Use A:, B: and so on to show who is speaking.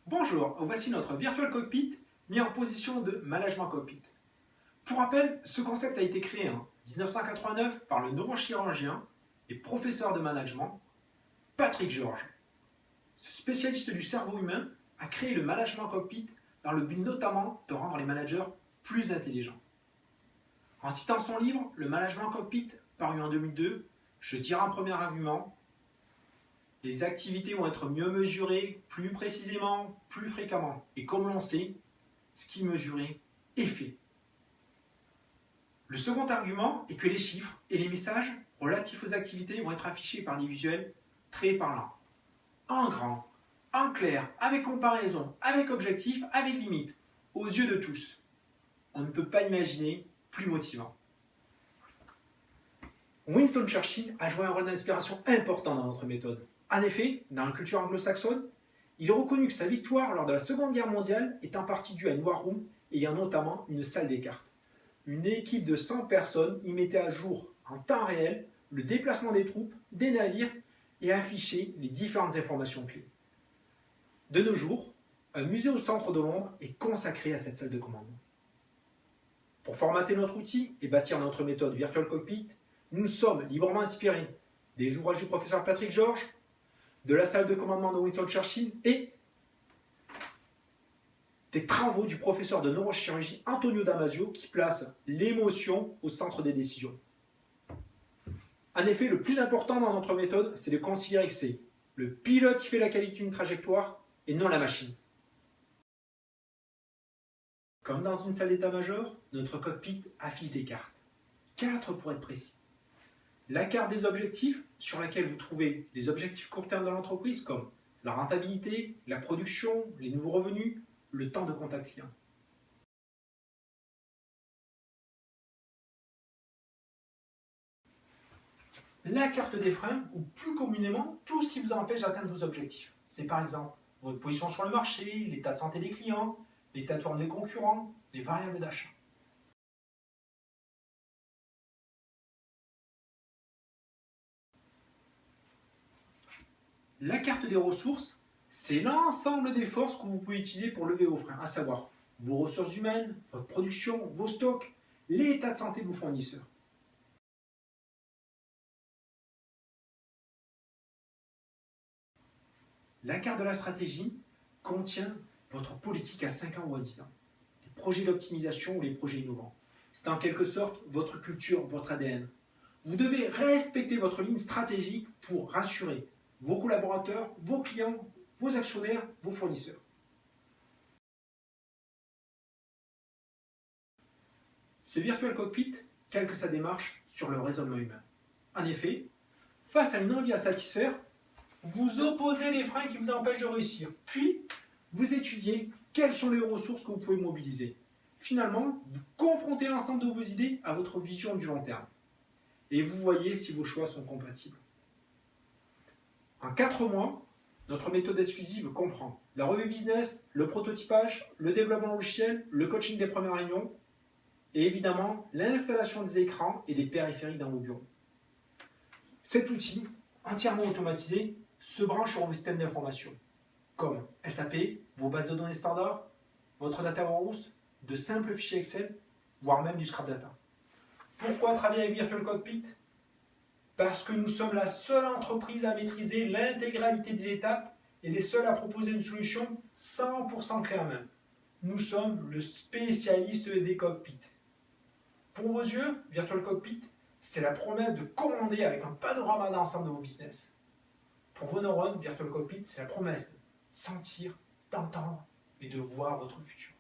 A: Bonjour, voici notre Virtual Cockpit mis en position de Management Cockpit. Pour rappel, ce concept a été créé en 1989 par le neurochirurgien et professeur de management Patrick George. Ce spécialiste du cerveau humain a créé le Management Cockpit dans le but notamment de rendre les managers plus intelligents. En citant son livre, Le Management Cockpit, paru en 2002, je dirais un premier argument: les activités vont être mieux mesurées, plus précisément, plus fréquemment. Et comme l'on sait, ce qui est mesuré est fait. Le second argument est que les chiffres et les messages relatifs aux activités vont être affichés par des visuels très parlants. En grand, en clair, avec comparaison, avec objectif, avec limite, aux yeux de tous. On ne peut pas imaginer plus motivant. Winston Churchill a joué un rôle d'inspiration important dans notre méthode. En effet, dans la culture anglo-saxonne, il est reconnu que sa victoire lors de la Seconde Guerre mondiale est en partie due à une war room ayant notamment une salle des cartes. Une équipe de 100 personnes y mettait à jour en temps réel le déplacement des troupes, des navires et affichait les différentes informations clés. De nos jours, un musée au centre de Londres est consacré à cette salle de commandement. Pour formater notre outil et bâtir notre méthode Virtual Cockpit, nous nous sommes librement inspirés des ouvrages du professeur Patrick George, de la salle de commandement de Winston Churchill et des travaux du professeur de neurochirurgie Antonio Damasio qui place l'émotion au centre des décisions. En effet, le plus important dans notre méthode, c'est de considérer que c'est le pilote qui fait la qualité d'une trajectoire et non la machine. Comme dans une salle d'état-major, notre cockpit affiche des cartes. 4 pour être précis. La carte des objectifs, sur laquelle vous trouvez les objectifs court terme de l'entreprise comme la rentabilité, la production, les nouveaux revenus, le temps de contact client. La carte des freins, ou plus communément, tout ce qui vous empêche d'atteindre vos objectifs. C'est par exemple votre position sur le marché, l'état de santé des clients, l'état de forme des concurrents, les variables d'achat. La carte des ressources, c'est l'ensemble des forces que vous pouvez utiliser pour lever vos freins, à savoir vos ressources humaines, votre production, vos stocks, l'état de santé de vos fournisseurs. La carte de la stratégie contient votre politique à 5 ans ou à 10 ans, les projets d'optimisation ou les projets innovants. C'est en quelque sorte votre culture, votre ADN. Vous devez respecter votre ligne stratégique pour rassurer vos collaborateurs, vos clients, vos actionnaires, vos fournisseurs. Ce Virtual Cockpit calque sa démarche sur le raisonnement humain. En effet, face à une envie à satisfaire, vous opposez les freins qui vous empêchent de réussir. Puis, vous étudiez quelles sont les ressources que vous pouvez mobiliser. Finalement, vous confrontez l'ensemble de vos idées à votre vision du long terme. Et vous voyez si vos choix sont compatibles. En 4 mois, notre méthode exclusive comprend la revue business, le prototypage, le développement logiciel, le coaching des premières réunions et évidemment l'installation des écrans et des périphériques dans vos bureaux. Cet outil, entièrement automatisé, se branche sur vos systèmes d'information comme SAP, vos bases de données standards, votre data warehouse, de simples fichiers Excel, voire même du scrap data. Pourquoi travailler avec Virtual Cockpit ? Parce que nous sommes la seule entreprise à maîtriser l'intégralité des étapes et les seuls à proposer une solution 100% clé en main. Nous sommes le spécialiste des cockpits. Pour vos yeux, Virtual Cockpit, c'est la promesse de commander avec un panorama d'ensemble de vos business. Pour vos neurones, Virtual Cockpit, c'est la promesse de sentir, d'entendre et de voir votre futur.